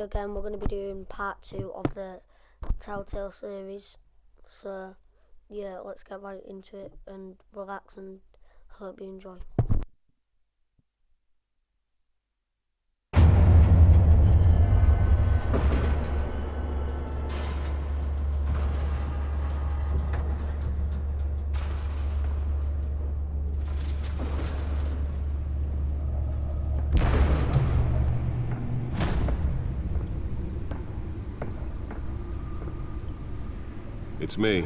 Again, we're going to be doing part 2 of the Telltale series, so yeah, let's get right into it and relax, and hope you enjoy. It's me.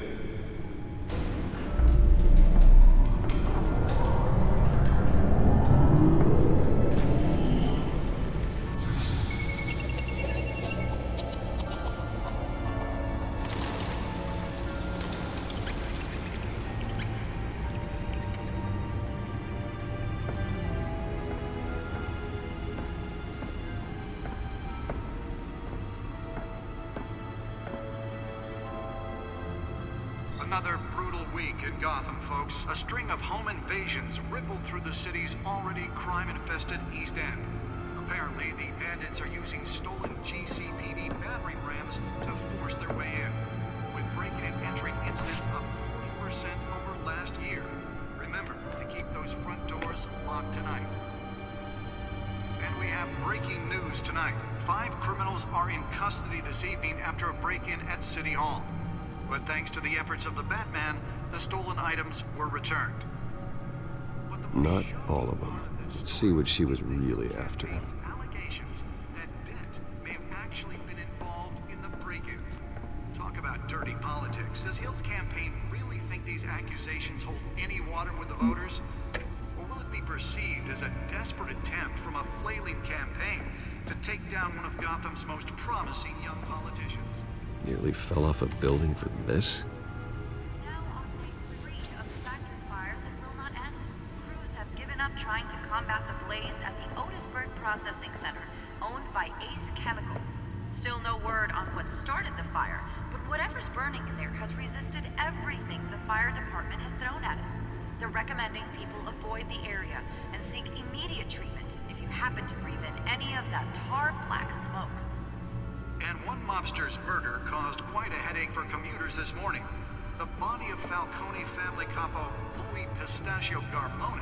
Another brutal week in Gotham, folks. A string of home invasions rippled through the city's already crime-infested East End. Apparently, the bandits are using stolen GCPD battering rams to force their way in, with break-in and entry incidents up 40% over last year. Remember to keep those front doors locked tonight. And we have breaking news tonight. 5 criminals are in custody this evening after a break-in at City Hall. But thanks to the efforts of the Batman, the stolen items were returned. Not all of them. Let's see what she was really after. Allegations that Dent may have actually been involved in the break-in. Talk about dirty politics. Does Hill's campaign really think these accusations hold any water with the voters? Or will it be perceived as a desperate attempt from a flailing campaign to take down one of Gotham's most promising young politicians? Nearly fell off a building for this? Now on day 3 of the factory fire that will not end. Crews have given up trying to combat the blaze at the Otisburg Processing Center, owned by Ace Chemical. Still no word on what started the fire, but whatever's burning in there has resisted everything the fire department has thrown at it. They're recommending people avoid the area and seek immediate treatment if you happen to breathe in any of that tar black smoke. And one mobster's murder caused quite a headache for commuters this morning. The body of Falcone family capo Louis Pistachio Garbone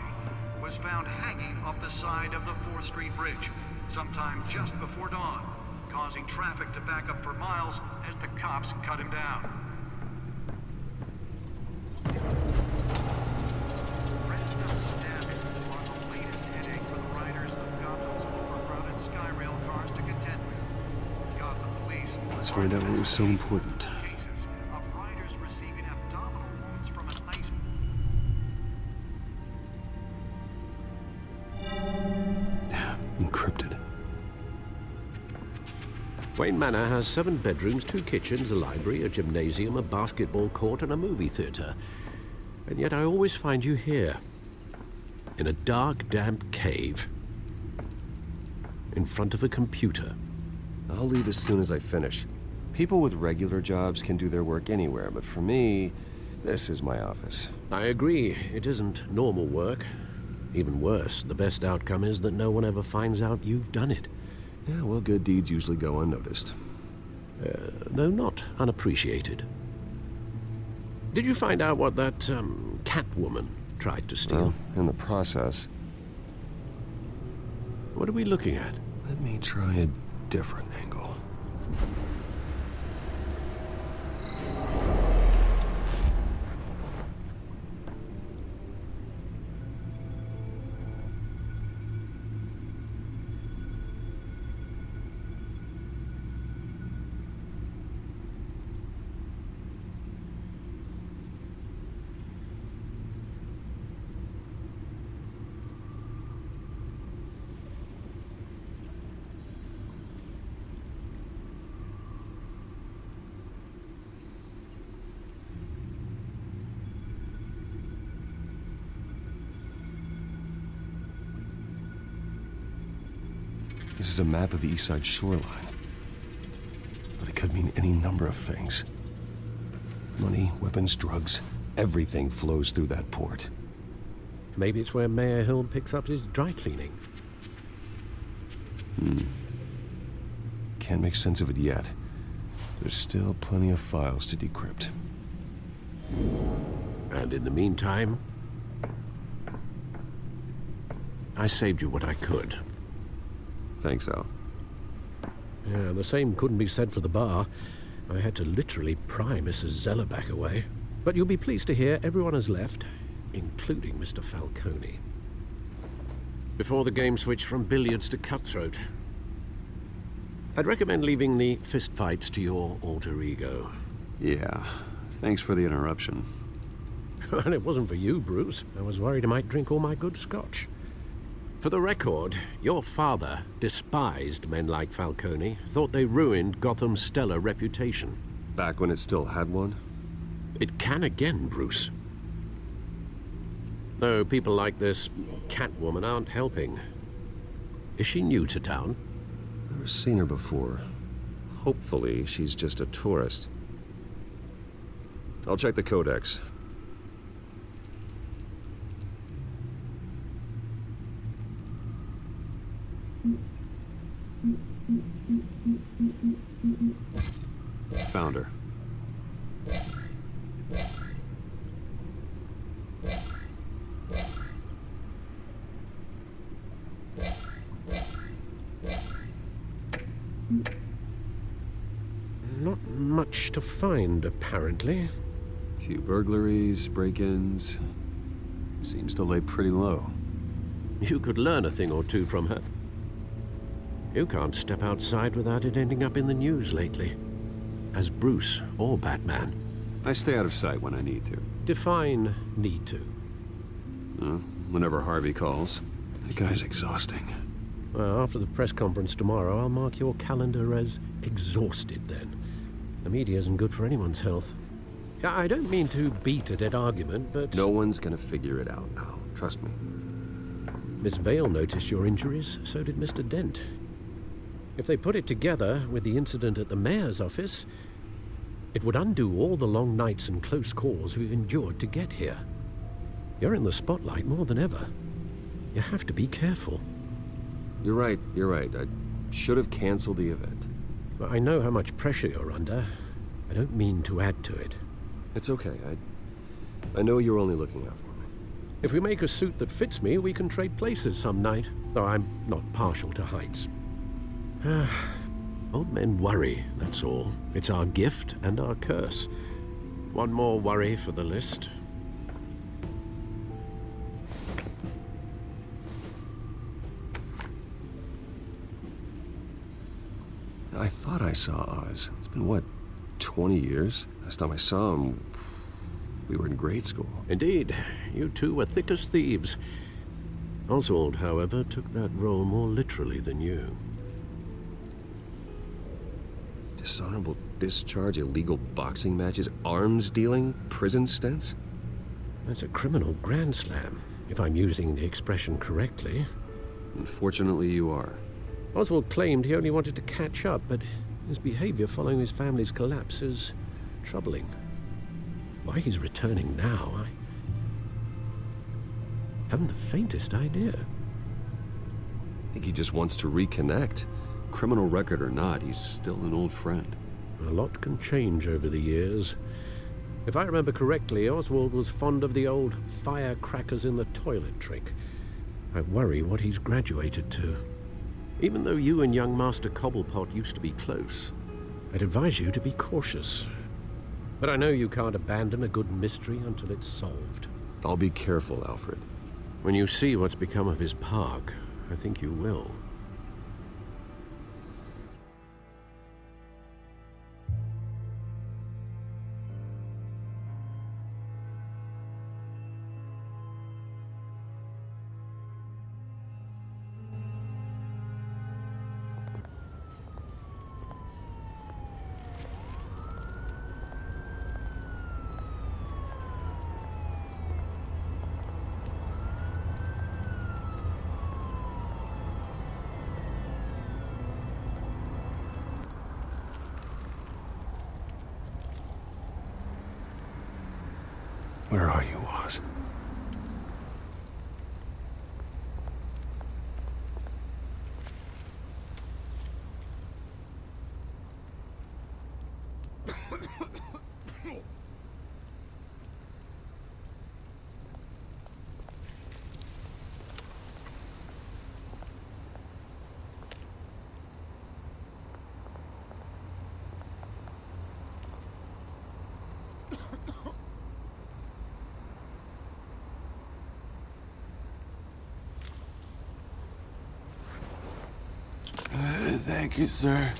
was found hanging off the side of the 4th Street Bridge sometime just before dawn, causing traffic to back up for miles as the cops cut him down. Random stabbings are the latest headache for the riders of Gotham's overcrowded Skyrail cars to contend with. Let's find out what was so important. Cases of riders receiving abdominal wounds from an ice. Encrypted. Wayne Manor has 7 bedrooms, 2 kitchens, a library, a gymnasium, a basketball court, and a movie theater. And yet I always find you here, in a dark, damp cave, in front of a computer. I'll leave as soon as I finish. People with regular jobs can do their work anywhere, but for me, this is my office. I agree, it isn't normal work. Even worse, the best outcome is that no one ever finds out you've done it. Yeah, well, good deeds usually go unnoticed. Though not unappreciated. Did you find out what that, Catwoman tried to steal? Well, in the process. What are we looking at? Let me try a different angle. This is a map of the East Side shoreline. But it could mean any number of things. Money, weapons, drugs, everything flows through that port. Maybe it's where Mayor Hill picks up his dry cleaning. Can't make sense of it yet. There's still plenty of files to decrypt. And in the meantime, I saved you what I could. Thanks, Al. Yeah, the same couldn't be said for the bar. I had to literally pry Mrs. Zellerback away. But you'll be pleased to hear everyone has left, including Mr. Falcone. Before the game switched from billiards to cutthroat. I'd recommend leaving the fistfights to your alter ego. Yeah, thanks for the interruption. And it wasn't for you, Bruce. I was worried I might drink all my good scotch. For the record, your father despised men like Falcone, thought they ruined Gotham's stellar reputation. Back when it still had one? It can again, Bruce. Though people like this Catwoman aren't helping. Is she new to town? Never seen her before. Hopefully, she's just a tourist. I'll check the codex. Found her. Not much to find, apparently. Few burglaries, break-ins. Seems to lay pretty low. You could learn a thing or two from her. You can't step outside without it ending up in the news lately. As Bruce or Batman. I stay out of sight when I need to. Define need to. Whenever Harvey calls. That guy's exhausting. Well, after the press conference tomorrow, I'll mark your calendar as exhausted then. The media isn't good for anyone's health. Yeah, I don't mean to beat a dead argument, but... No one's gonna figure it out now. Trust me. Miss Vale noticed your injuries, so did Mr. Dent. If they put it together with the incident at the mayor's office, it would undo all the long nights and close calls we've endured to get here. You're in the spotlight more than ever. You have to be careful. You're right. I should have canceled the event. I know how much pressure you're under. I don't mean to add to it. It's okay. I know you're only looking out for me. If we make a suit that fits me, we can trade places some night, though I'm not partial to heights. Old men worry, that's all. It's our gift and our curse. One more worry for the list. I thought I saw Oz. It's been, what, 20 years? Last time I saw him, we were in grade school. Indeed, you two were thick as thieves. Oswald, however, took that role more literally than you. Dishonorable discharge, illegal boxing matches, arms dealing, prison stints? That's a criminal grand slam, if I'm using the expression correctly. Unfortunately, you are. Oswald claimed he only wanted to catch up, but his behavior following his family's collapse is troubling. Why he's returning now, I haven't the faintest idea. I think he just wants to reconnect. Criminal record or not, he's still an old friend. A lot can change over the years. If I remember correctly, Oswald was fond of the old firecrackers in the toilet trick. I worry what he's graduated to. Even though you and young Master Cobblepot used to be close, I'd advise you to be cautious. But I know you can't abandon a good mystery until it's solved. I'll be careful, Alfred. When you see what's become of his park, I think you will. Where are you, Oz? Thank you, sir.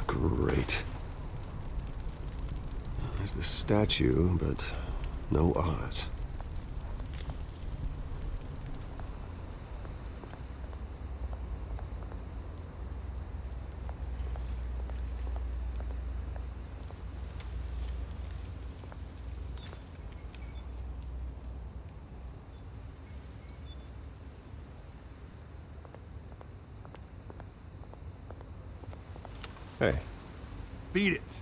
Great. There's the statue, but no Oz. Hey. Beat it.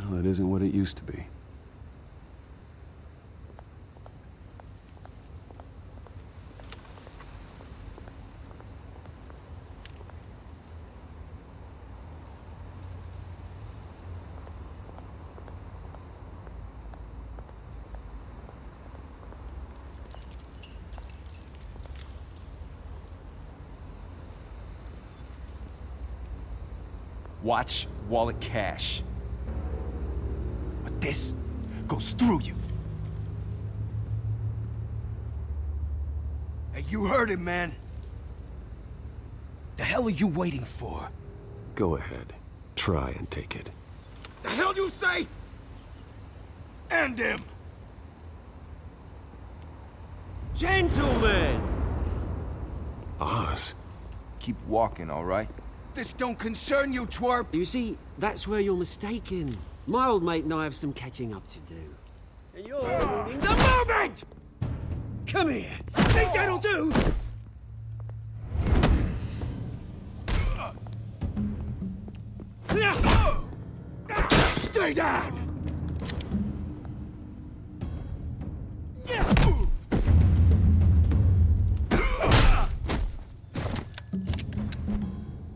Well, it isn't what it used to be. Watch wallet cash. But this goes through you. Hey, you heard him, man. The hell are you waiting for? Go ahead. Try and take it. The hell you say? End him! Gentlemen! Oz? Keep walking, all right? This don't concern you, twerp! You see, that's where you're mistaken. My old mate and I have some catching up to do. And you're ruining the moment! Come here! Think that'll do? Stay down!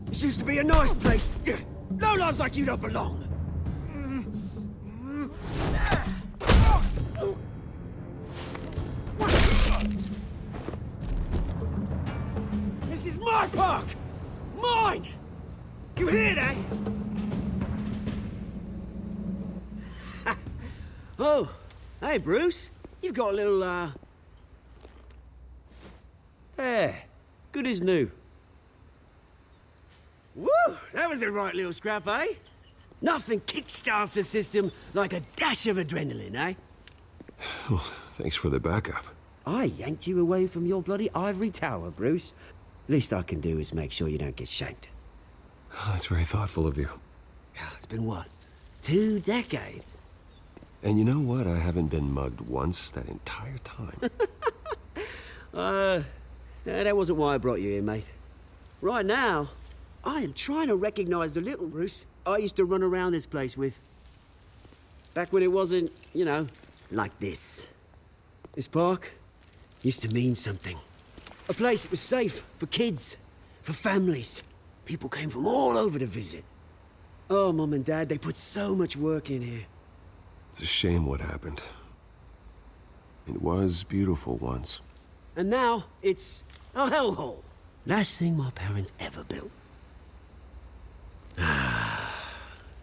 This used to be a nice place. No lives like you don't belong. This is my park! Mine! You hear that? Oh, hey, Bruce. You've got a little, There. Good as new. Woo! That was a right little scrap, eh? Nothing kickstarts the system like a dash of adrenaline, eh? Well, thanks for the backup. I yanked you away from your bloody ivory tower, Bruce. Least I can do is make sure you don't get shanked. Oh, that's very thoughtful of you. It's been what? 2 decades? And you know what? I haven't been mugged once that entire time. That wasn't why I brought you here, mate. Right now, I am trying to recognize the little Bruce I used to run around this place with. Back when it wasn't, you know, like this. This park used to mean something. A place that was safe for kids, for families. People came from all over to visit. Oh, Mum and Dad, they put so much work in here. It's a shame what happened. It was beautiful once. And now, it's a hellhole. Last thing my parents ever built.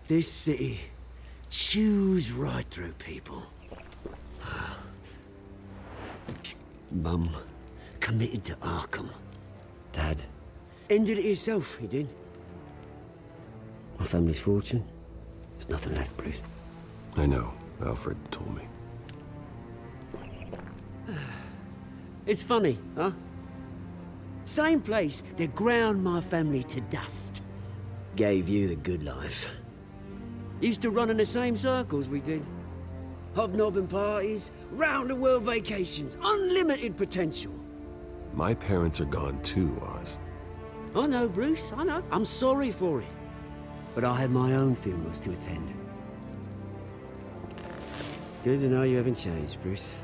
This city chews right through people. Mum committed to Arkham. Dad ended it himself, he did. My family's fortune, there's nothing left, Bruce. I know. Alfred told me. It's funny, huh? Same place that ground my family to dust. Gave you the good life. Used to run in the same circles we did. hobnobbing parties, round-the-world vacations, unlimited potential. My parents are gone too, Oz. I know, Bruce, I know. I'm sorry for it. But I had my own funerals to attend. Good to know you haven't changed, Bruce.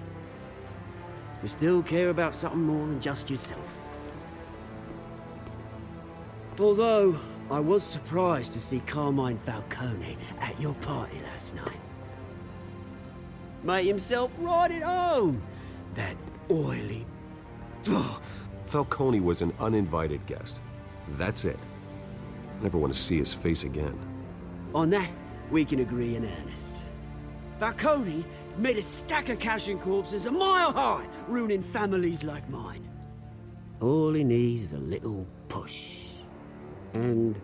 You still care about something more than just yourself. Although, I was surprised to see Carmine Falcone at your party last night. Made himself right at home. That oily... Falcone was an uninvited guest. That's it. Never want to see his face again. On that, we can agree in earnest. Falcone made a stack of cash and corpses a mile high, ruining families like mine. All he needs is a little push. And...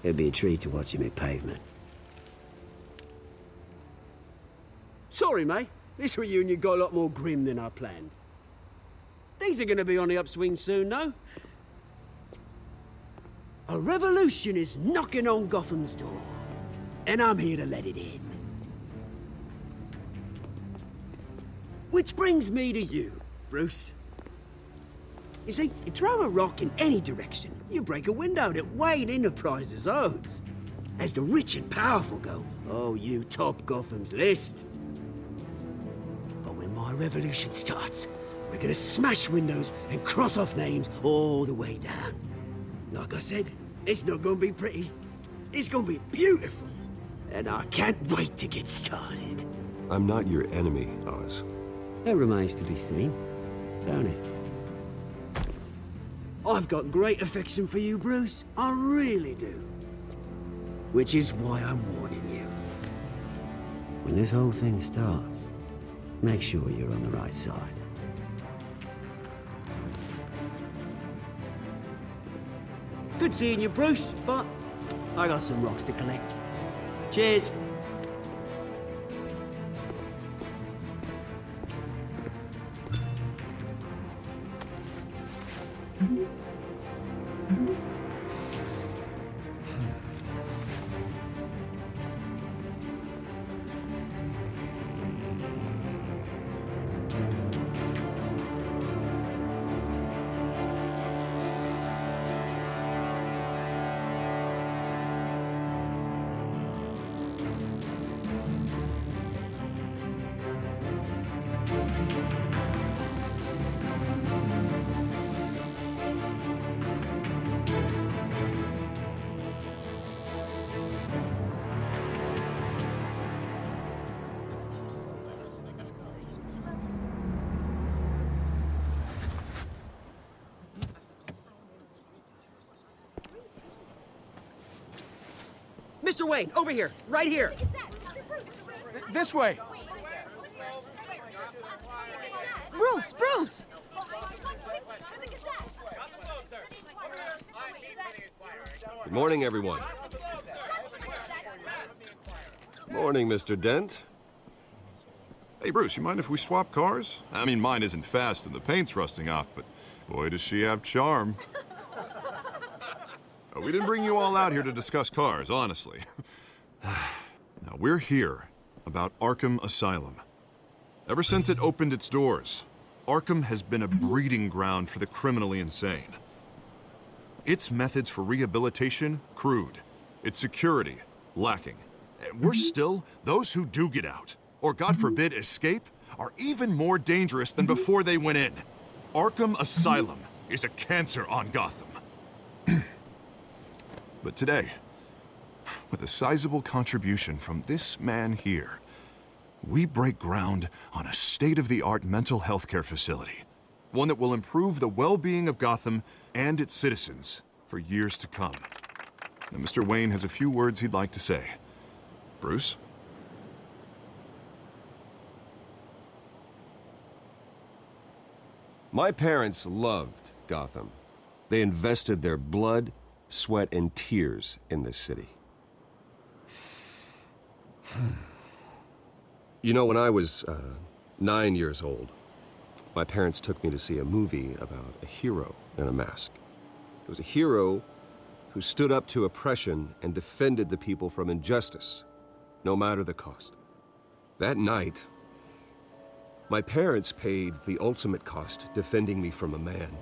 it'd be a treat to watch him hit pavement. Sorry, mate. This reunion got a lot more grim than I planned. Things are gonna be on the upswing soon, though. A revolution is knocking on Gotham's door. And I'm here to let it in. Which brings me to you, Bruce. You see, you throw a rock in any direction, you break a window that Wayne Enterprises owns. As the rich and powerful go, oh, you top Gotham's list. But when my revolution starts, we're gonna smash windows and cross off names all the way down. Like I said, it's not gonna be pretty. It's gonna be beautiful. And I can't wait to get started. I'm not your enemy, Oz. That remains to be seen, don't it? I've got great affection for you, Bruce. I really do. Which is why I'm warning you. When this whole thing starts, make sure you're on the right side. Good seeing you, Bruce, but I got some rocks to collect. Cheers. Mr. Wayne, over here, right here. This way. Bruce, Bruce! Good morning, everyone. Morning, Mr. Dent. Hey, Bruce, you mind if we swap cars? I mean, mine isn't fast and the paint's rusting off, but boy, does she have charm. We didn't bring you all out here to discuss cars, honestly. Now, we're here about Arkham Asylum. Ever since it opened its doors, Arkham has been a breeding ground for the criminally insane. Its methods for rehabilitation, crude. Its security, lacking. And worse still, those who do get out, or God forbid, escape, are even more dangerous than before they went in. Arkham Asylum is a cancer on Gotham. But today, with a sizable contribution from this man here, we break ground on a state-of-the-art mental health care facility. One that will improve the well-being of Gotham and its citizens for years to come. Now, Mr. Wayne has a few words he'd like to say. Bruce? My parents loved Gotham. They invested their blood, sweat, and tears in this city. You know, when I was 9 years old, my parents took me to see a movie about a hero in a mask. It was a hero who stood up to oppression and defended the people from injustice, no matter the cost. That night, my parents paid the ultimate cost defending me from a man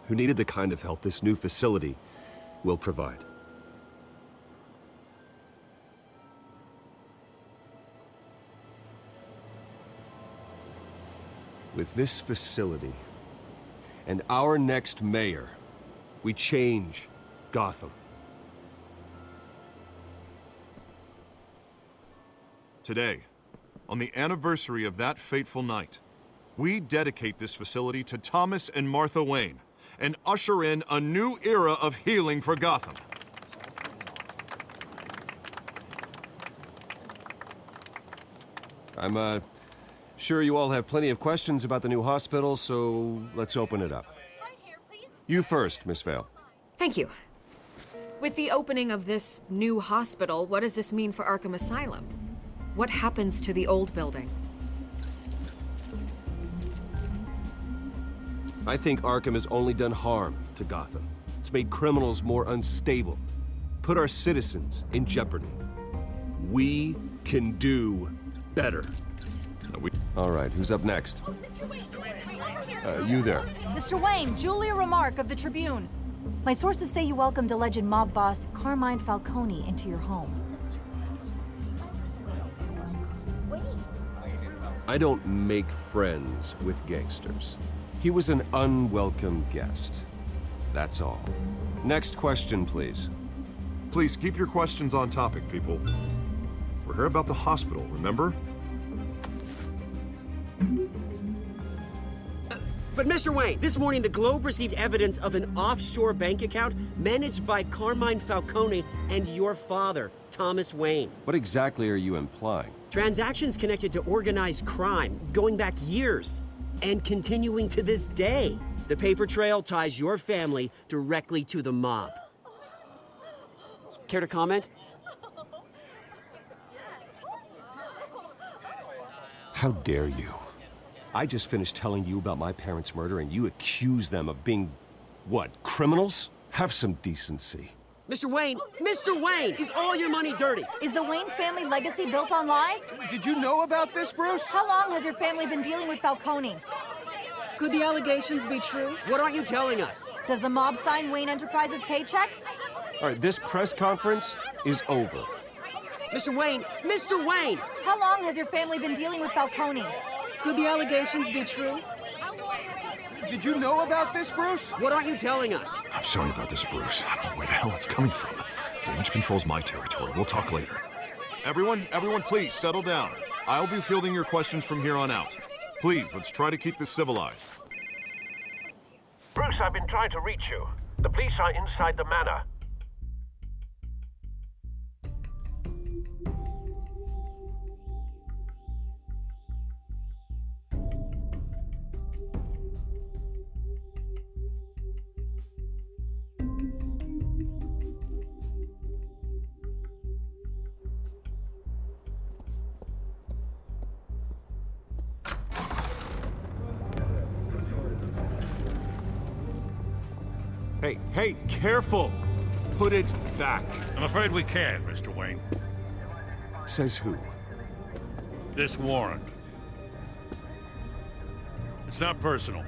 who needed the kind of help this new facility will provide. With this facility and our next mayor, we change Gotham. Today, on the anniversary of that fateful night, we dedicate this facility to Thomas and Martha Wayne and usher in a new era of healing for Gotham. I'm, sure you all have plenty of questions about the new hospital, so let's open it up. You first, Miss Vale. Thank you. With the opening of this new hospital, what does this mean for Arkham Asylum? What happens to the old building? I think Arkham has only done harm to Gotham. It's made criminals more unstable, put our citizens in jeopardy. We can do better. All right, who's up next? You there. Mr. Wayne, Julia Remark of the Tribune. My sources say you welcomed alleged mob boss Carmine Falcone into your home. I don't make friends with gangsters. He was an unwelcome guest. That's all. Next question, please. Please keep your questions on topic, people. We're here about the hospital, remember? But Mr. Wayne, this morning the Globe received evidence of an offshore bank account managed by Carmine Falcone and your father, Thomas Wayne. What exactly are you implying? Transactions connected to organized crime, going back years, and continuing to this day. The paper trail ties your family directly to the mob. Care to comment? How dare you? I just finished telling you about my parents' murder and you accuse them of being, what, criminals? Have some decency. Mr. Wayne, is all your money dirty? Is the Wayne family legacy built on lies? Did you know about this, Bruce? How long has your family been dealing with Falcone? Could the allegations be true? What aren't you telling us? Does the mob sign Wayne Enterprises paychecks? All right, this press conference is over. Mr. Wayne! How long has your family been dealing with Falcone? Could the allegations be true? Did you know about this, Bruce? What aren't you telling us? I'm sorry about this, Bruce. I don't know where the hell it's coming from. Damage control's my territory. We'll talk later. Everyone, please, settle down. I'll be fielding your questions from here on out. Please, let's try to keep this civilized. Bruce, I've been trying to reach you. The police are inside the manor. Hey, careful! Put it back. I'm afraid we can't, Mr. Wayne. Says who? This warrant. It's not personal.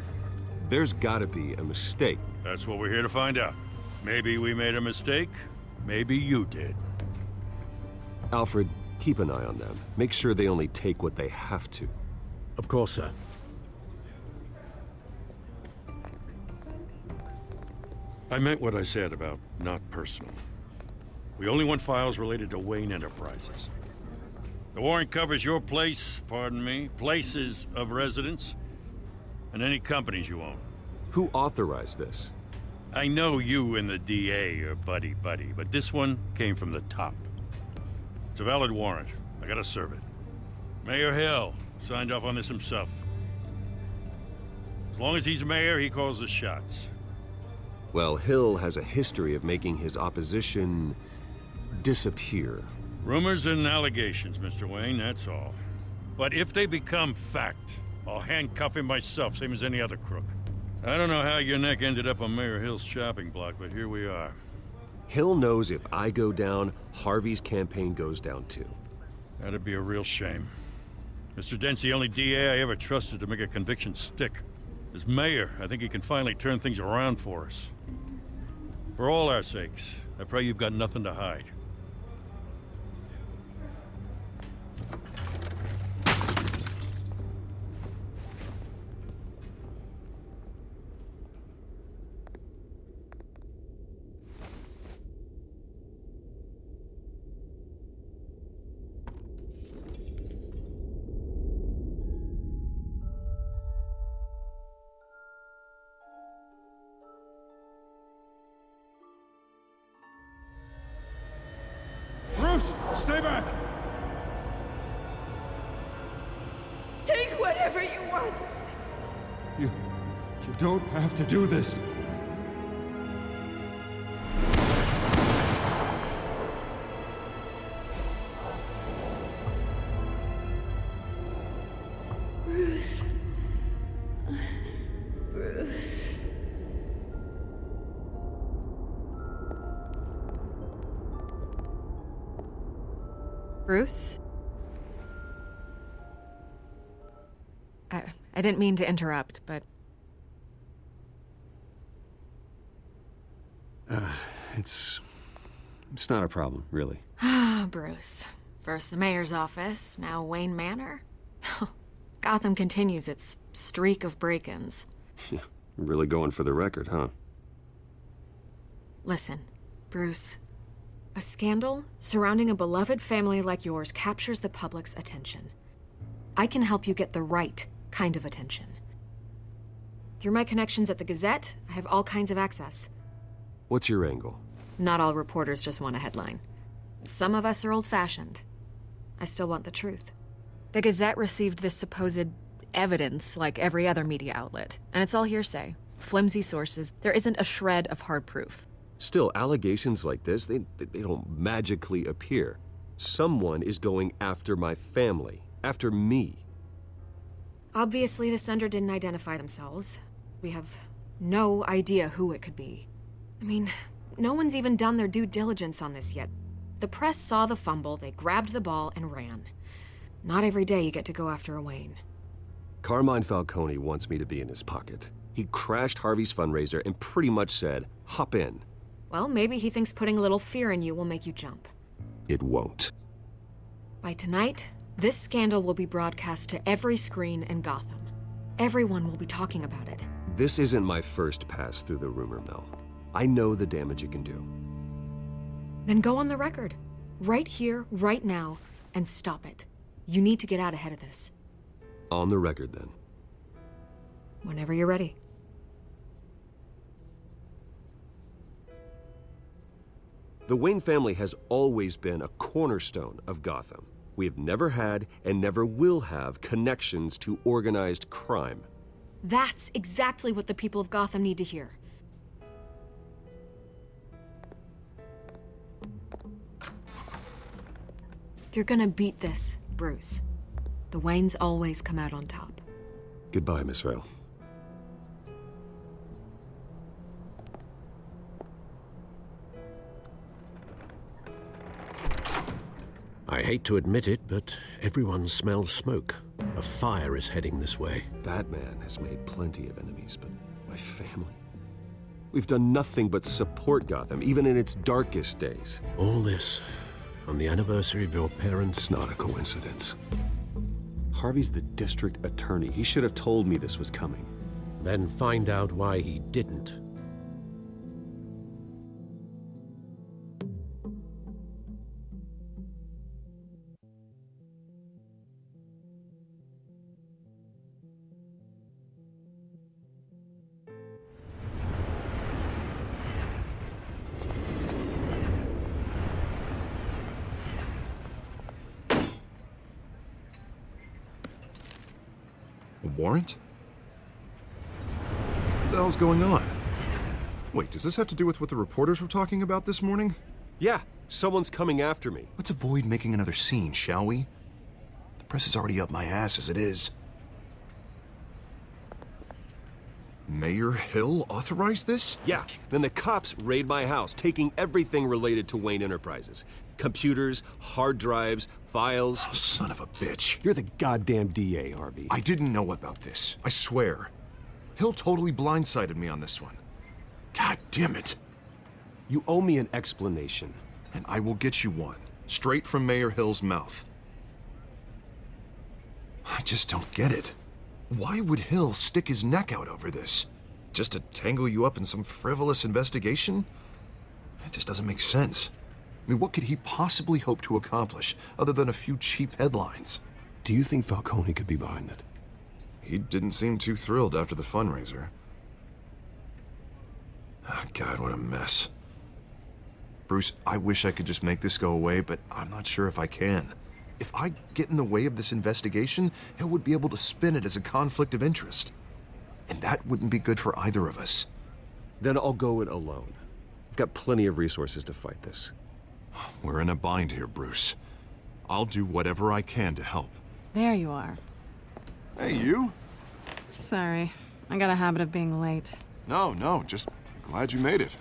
There's gotta be a mistake. That's what we're here to find out. Maybe we made a mistake. Maybe you did. Alfred, keep an eye on them. Make sure they only take what they have to. Of course, sir. I meant what I said about not personal. We only want files related to Wayne Enterprises. The warrant covers your places of residence, and any companies you own. Who authorized this? I know you and the DA are buddy-buddy, but this one came from the top. It's a valid warrant. I gotta serve it. Mayor Hill signed off on this himself. As long as he's mayor, he calls the shots. Well, Hill has a history of making his opposition disappear. Rumors and allegations, Mr. Wayne, that's all. But if they become fact, I'll handcuff him myself, same as any other crook. I don't know how your neck ended up on Mayor Hill's shopping block, but here we are. Hill knows if I go down, Harvey's campaign goes down too. That'd be a real shame. Mr. Dent's the only DA I ever trusted to make a conviction stick. As mayor, I think he can finally turn things around for us. For all our sakes, I pray you've got nothing to hide. Bruce, stay back! Take whatever you want. You don't have to do this. Bruce. Bruce. Bruce? I didn't mean to interrupt, but... It's not a problem, really. Ah, Bruce. First the mayor's office, now Wayne Manor. Gotham continues its streak of break-ins. Yeah, really going for the record, huh? Listen, Bruce. A scandal surrounding a beloved family like yours captures the public's attention. I can help you get the right kind of attention. Through my connections at the Gazette, I have all kinds of access. What's your angle? Not all reporters just want a headline. Some of us are old-fashioned. I still want the truth. The Gazette received this supposed evidence like every other media outlet, and it's all hearsay, flimsy sources. There isn't a shred of hard proof. Still, allegations like this, they don't magically appear. Someone is going after my family, after me. Obviously, the sender didn't identify themselves. We have no idea who it could be. I mean, no one's even done their due diligence on this yet. The press saw the fumble, they grabbed the ball and ran. Not every day you get to go after a Wayne. Carmine Falcone wants me to be in his pocket. He crashed Harvey's fundraiser and pretty much said, hop in. Well, maybe he thinks putting a little fear in you will make you jump. It won't. By tonight, this scandal will be broadcast to every screen in Gotham. Everyone will be talking about it. This isn't my first pass through the rumor mill. I know the damage it can do. Then go on the record. Right here, right now, and stop it. You need to get out ahead of this. On the record, then. Whenever you're ready. The Wayne family has always been a cornerstone of Gotham. We have never had and never will have connections to organized crime. That's exactly what the people of Gotham need to hear. You're gonna beat this, Bruce. The Waynes always come out on top. Goodbye, Miss Vale. I hate to admit it, but everyone smells smoke. A fire is heading this way. Batman has made plenty of enemies, but my family? We've done nothing but support Gotham, even in its darkest days. All this on the anniversary of your parents'... It's not a coincidence. Harvey's the district attorney. He should have told me this was coming. Then find out why he didn't. A warrant? What the hell's going on? Wait, does this have to do with what the reporters were talking about this morning? Yeah, someone's coming after me. Let's avoid making another scene, shall we? The press is already up my ass as it is. Mayor Hill authorized this? Yeah, then the cops raid my house, taking everything related to Wayne Enterprises. Computers, hard drives, files. Oh, son of a bitch. You're the goddamn DA, Harvey. I didn't know about this. I swear. Hill totally blindsided me on this one. God damn it. You owe me an explanation. And I will get you one. Straight from Mayor Hill's mouth. I just don't get it. Why would Hill stick his neck out over this? Just to tangle you up in some frivolous investigation? It just doesn't make sense. I mean, what could he possibly hope to accomplish other than a few cheap headlines? Do you think Falcone could be behind it? He didn't seem too thrilled after the fundraiser. Oh, God, what a mess. Bruce, I wish I could just make this go away, but I'm not sure if I can. If I get in the way of this investigation, Hill would be able to spin it as a conflict of interest. And that wouldn't be good for either of us. Then I'll go it alone. I've got plenty of resources to fight this. We're in a bind here, Bruce. I'll do whatever I can to help. There you are. Hey, you? Sorry, I got a habit of being late. No, just glad you made it.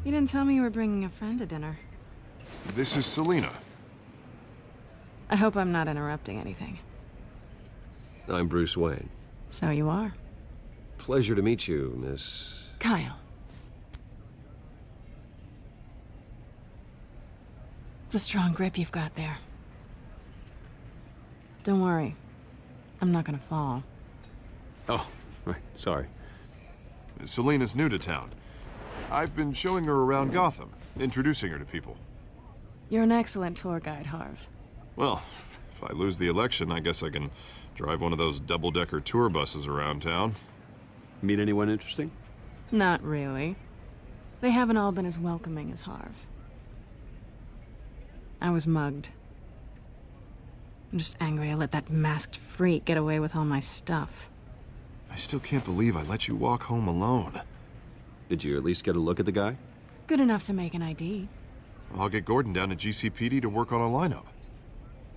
You didn't tell me you were bringing a friend to dinner. This is Selina. I hope I'm not interrupting anything. I'm Bruce Wayne. So you are. Pleasure to meet you, Miss... Kyle. It's a strong grip you've got there. Don't worry. I'm not gonna fall. Oh, right, sorry. Selina's new to town. I've been showing her around Gotham, introducing her to people. You're an excellent tour guide, Harv. Well, if I lose the election, I guess I can drive one of those double-decker tour buses around town. Meet anyone interesting? Not really. They haven't all been as welcoming as Harv. I was mugged. I'm just angry I let that masked freak get away with all my stuff. I still can't believe I let you walk home alone. Did you at least get a look at the guy? Good enough to make an ID. I'll get Gordon down to GCPD to work on a lineup.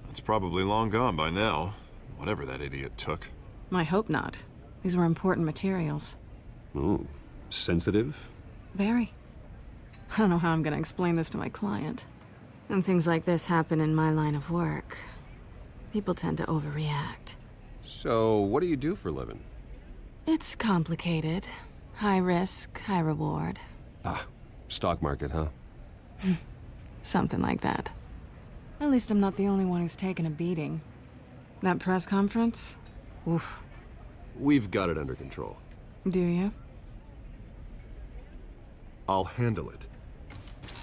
That's probably long gone by now, whatever that idiot took. I hope not. These were important materials. Ooh, sensitive? Very. I don't know how I'm gonna explain this to my client. When things like this happen in my line of work, people tend to overreact. So, what do you do for a living? It's complicated. High risk, high reward. Ah, stock market, huh? Something like that. At least I'm not the only one who's taken a beating. That press conference? Oof. We've got it under control. Do you? I'll handle it.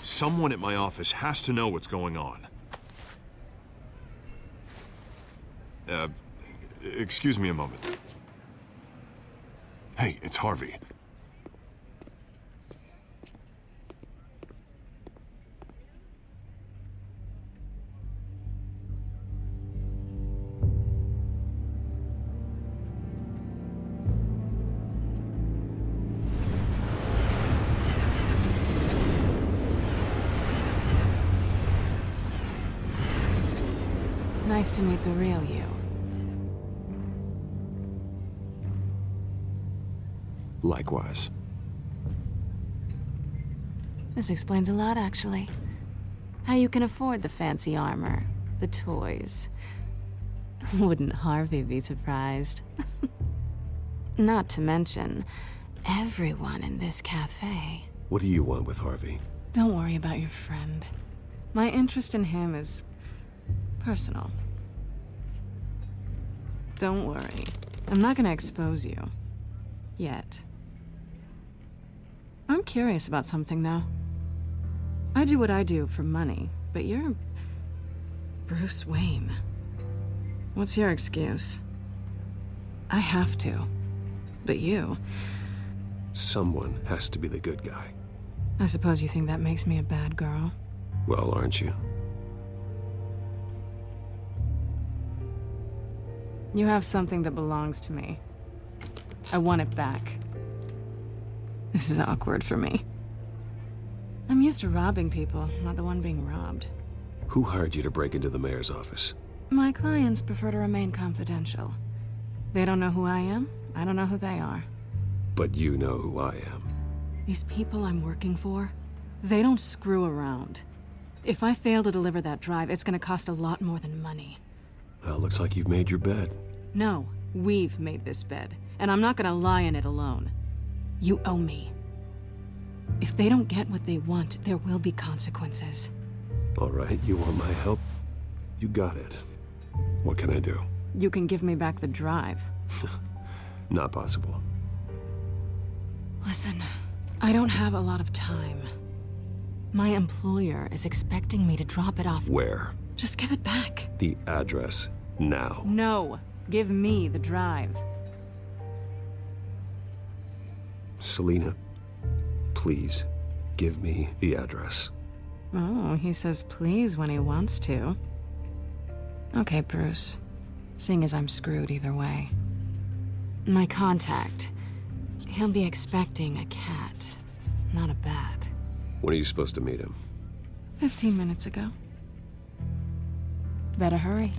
Someone at my office has to know what's going on. Excuse me a moment. Hey, it's Harvey. Nice to meet the real you. Likewise. This explains a lot, actually. How you can afford the fancy armor, the toys. Wouldn't Harvey be surprised? Not to mention, everyone in this cafe. What do you want with Harvey? Don't worry about your friend. My interest in him is personal. Don't worry. I'm not gonna expose you. Yet. I'm curious about something, though. I do what I do for money, but you're Bruce Wayne. What's your excuse? I have to. But you... Someone has to be the good guy. I suppose you think that makes me a bad girl? Well, aren't you? You have something that belongs to me. I want it back. This is awkward for me. I'm used to robbing people, not the one being robbed. Who hired you to break into the mayor's office? My clients prefer to remain confidential. They don't know who I am, I don't know who they are. But you know who I am. These people I'm working for, they don't screw around. If I fail to deliver that drive, it's gonna cost a lot more than money. Well, looks like you've made your bed. No, we've made this bed, and I'm not gonna lie in it alone. You owe me. If they don't get what they want, there will be consequences. All right, you want my help? You got it. What can I do? You can give me back the drive. Not possible. Listen, I don't have a lot of time. My employer is expecting me to drop it off. Where? Just give it back. The address, now. No, give me the drive. Selina, please, give me the address. Oh, he says please when he wants to. Okay, Bruce. Seeing as I'm screwed either way. My contact. He'll be expecting a cat, not a bat. When are you supposed to meet him? 15 minutes ago. Better hurry.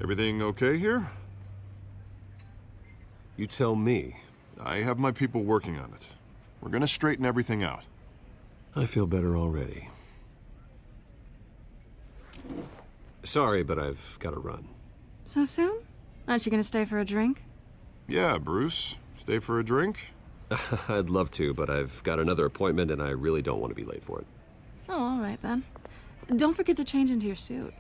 Everything okay here? You tell me. I have my people working on it. We're gonna straighten everything out. I feel better already. Sorry, but I've got to run. So soon? Aren't you gonna stay for a drink? Yeah, Bruce. Stay for a drink? I'd love to, but I've got another appointment and I really don't want to be late for it. Oh, all right then. Don't forget to change into your suit.